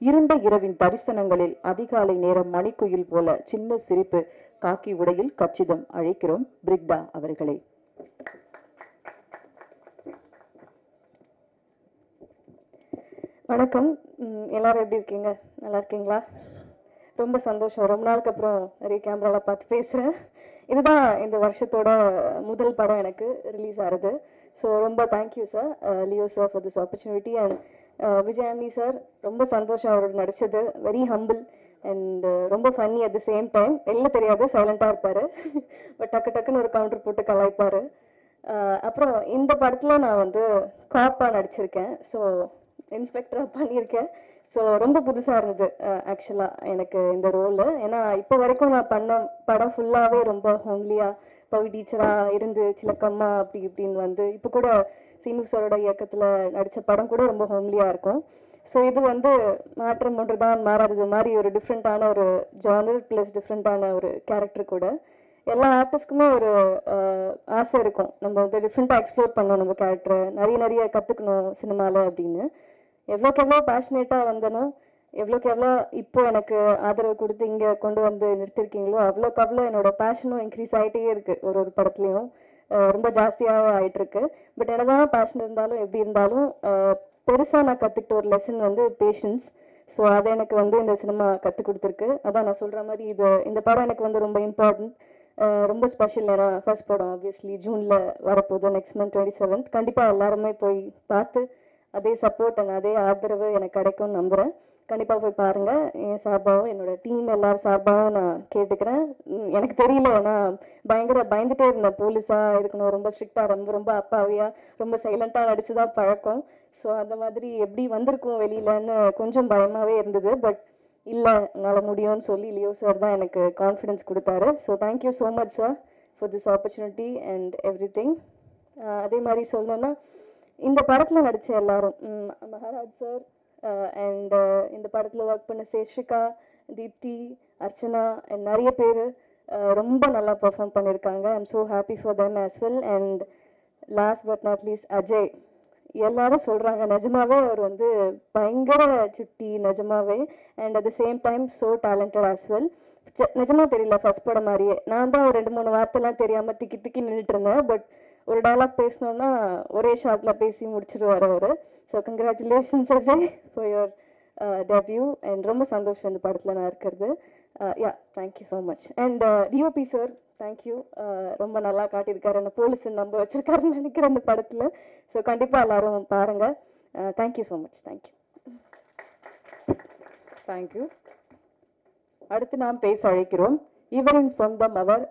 இருண்ட இரவின் தரிசனங்களில் அதிகாலை நேரம் மணிக்குயில் போல சின்ன சிரிப்பு காக்கி உடையில் கச்சிதம். அழைக்கிறோம் பிரிக்டா அவர்களை. வணக்கம். எல்லாரும் எப்படி இருக்கீங்க? நல்லா இருக்கீங்களா? ரொம்ப சந்தோஷம். ரொம்ப நாளுக்கு அப்புறம் நிறைய கேமரால பார்த்து பேசுகிறேன். இதுதான் இந்த வருஷத்தோட முதல் படம் எனக்கு ரிலீஸ் ஆகுது. ஸோ ரொம்ப thank you sir, Leo sir, for this opportunity. And Vijayani sir, ரொம்ப சந்தோஷம் அவரோட நடிச்சது. வெரி ஹம்பிள் அண்ட் ரொம்ப funny at the same time. வெளில தெரியாது, சைலண்டாக இருப்பார், பட் டக்கு டக்குன்னு ஒரு கவுண்டர் போட்டு கலாய்ப்பார். அப்புறம் இந்த படத்தில் நான் வந்து காப்பாக நடிச்சிருக்கேன். ஸோ இன்ஸ்பெக்டராக பண்ணியிருக்கேன். ஸோ ரொம்ப புதுசாக இருந்தது ஆக்சுவலாக எனக்கு இந்த ரோலு. ஏன்னா இப்போ வரைக்கும் நான் பண்ண படம் ஃபுல்லாகவே ரொம்ப ஹோம்லியாக பவி டீச்சராக இருந்து சிலக்கம்மா அப்படி இப்படின்னு வந்து இப்போ கூட சீனு சாரோட இயக்கத்தில் நடித்த படம் கூட ரொம்ப ஹோம்லியாக இருக்கும். ஸோ இது வந்து மாற்றம் ஒன்று தான் மாறாதது மாதிரி ஒரு டிஃப்ரெண்ட்டான ஒரு ஜானர் ப்ளஸ் டிஃப்ரெண்ட்டான ஒரு கேரக்டர் கூட. எல்லா ஆர்டிஸ்ட்க்குமே ஒரு ஆசை இருக்கும், நம்ம வந்து டிஃப்ரெண்ட்டாக எக்ஸ்ப்ளோர் பண்ணணும் நம்ம கேரக்டரை, நிறைய கற்றுக்கணும் சினிமாவில் அப்படின்னு. எவ்வளோக்கு எவ்வளோ பேஷனேட்டாக வந்தனோ, எவ்வளோக்கு எவ்வளோ இப்போ எனக்கு ஆதரவு கொடுத்து இங்கே கொண்டு வந்து நிறுத்திருக்கீங்களோ அவ்வளோக்கு அவ்வளோ என்னோட பேஷனும் இன்க்ரீஸ் ஆகிட்டே இருக்குது. ஒரு படத்துலையும் ரொம்ப ஜாஸ்தியாக ஆகிட்டுருக்கு. பட் என்னதான் பேஷன் இருந்தாலும் எப்படி இருந்தாலும் பெருசாக நான் கற்றுக்கிட்ட ஒரு லெசன் வந்து பேஷன்ஸ். ஸோ அதை எனக்கு வந்து இந்த சினிமா கற்றுக் கொடுத்துருக்கு. அதான் நான் சொல்கிற மாதிரி இந்த படம் எனக்கு வந்து ரொம்ப இம்பார்ட்டன்ட், ரொம்ப ஸ்பெஷல். ஏன்னா ஃபர்ஸ்ட் படம் ஆப்வியஸ்லி ஜூனில் வரப்போகுது, நெக்ஸ்ட் மந்த் 27th. கண்டிப்பாக எல்லாருமே போய் பார்த்து அதே சப்போர்ட் அண்ட் அதே ஆதரவு எனக்கு கிடைக்கும்னு நம்புகிறேன். கண்டிப்பாக போய் பாருங்கள். என் சார்பாகவும் என்னோட டீம் எல்லாரும் சார்பாகவும் நான் கேட்டுக்கிறேன். எனக்கு தெரியல, நான் பயந்துட்டே இருந்தேன். போலீஸாக இருக்கணும், ரொம்ப ஸ்ட்ரிக்டாக, ரொம்ப அப்பாவியாக, ரொம்ப சைலண்ட்டாக நடிச்சு தான் பழக்கம். ஸோ அந்த மாதிரி எப்படி வந்திருக்கும் வெளியிலன்னு கொஞ்சம் பயமாகவே இருந்தது. பட் இல்லை, என்னால் முடியும்னு சொல்லி லியோ சார் தான் எனக்கு கான்ஃபிடென்ஸ் கொடுத்தாரு. So thank you so much sir for this opportunity and every thing. அதே மாதிரி சொல்லணும்னா இந்த படத்தில் நடித்த எல்லாரும், மகாராஜ் சார் அண்ட் இந்த படத்தில் ஒர்க் பண்ண சேஷிகா, தீப்தி, அர்ச்சனா அண்ட் நிறைய பேர் ரொம்ப நல்லா பெர்ஃபார்ம் பண்ணியிருக்காங்க. I'm so happy for them as well. And last but not least Ajay. எல்லாரும் சொல்கிறாங்க நிஜமாவே அவர் வந்து பயங்கர சுட்டி நிஜமாவே. And at the same time so talented as well. நிஜமாக தெரியல ஃபர்ஸ்ட் படம் மாதிரியே. நான் தான் ஒரு 2-3 வார்த்தைலாம் தெரியாமல் திக்கி நின்றுட்டு இருந்தேன். பட் ஒரு டைலாக் பேசணுன்னா ஒரே ஷார்ட்டில் பேசி முடிச்சிடுவார் அவர். So congratulations Ajay for your debut. And ரொம்ப சந்தோஷம் இந்த படத்தில் நான் இருக்கிறது. Yeah, thank you so much. And DOP sir, thank you. ரொம்ப நல்லா காட்டியிருக்காரு, என்ன போலீஸ் நம்ப வச்சிருக்காருன்னு நினைக்கிறேன் இந்த படத்தில். ஸோ கண்டிப்பாக எல்லாரும் பாருங்கள். Thank you so much. Thank you. Thank you. அடுத்து நாம் பேச அழைக்கிறோம். இவரின் சொந்தம் அவர்,